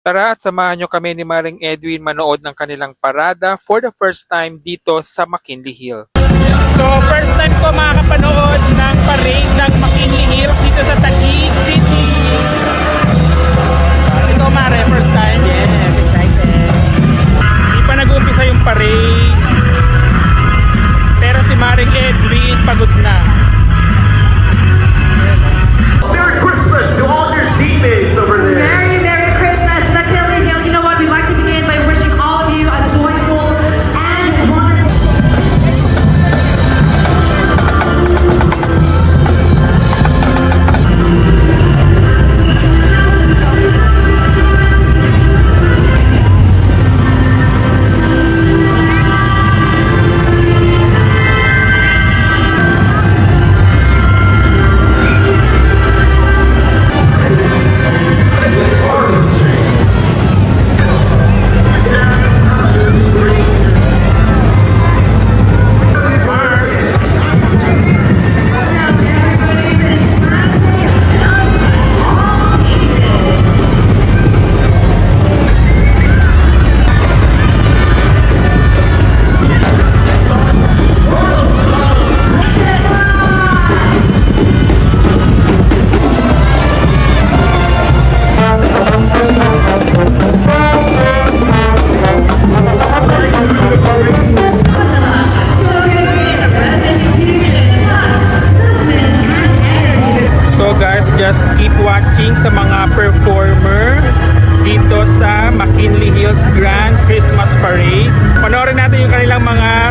Tara at samahan nyo kami ni Maring Edwin manood ng kanilang parada for the first time dito sa McKinley Hill. So first time ko makakapanood ng parade ng McKinley Hill dito sa Taguig City. Ikaw Mare, first time? Yes, excited. Di pa nag-umpisa yung parade. Pero si Maring Edwin pagod na. Merry Christmas to all your teammates over there. Merry Christmas, McKinley Hill. You know what? We'd like to begin by wishing all of you a joyful and wonderful. So guys, just keep watching sa mga performer dito sa McKinley Hills Grand Christmas Parade. Panoorin natin yung kanilang mga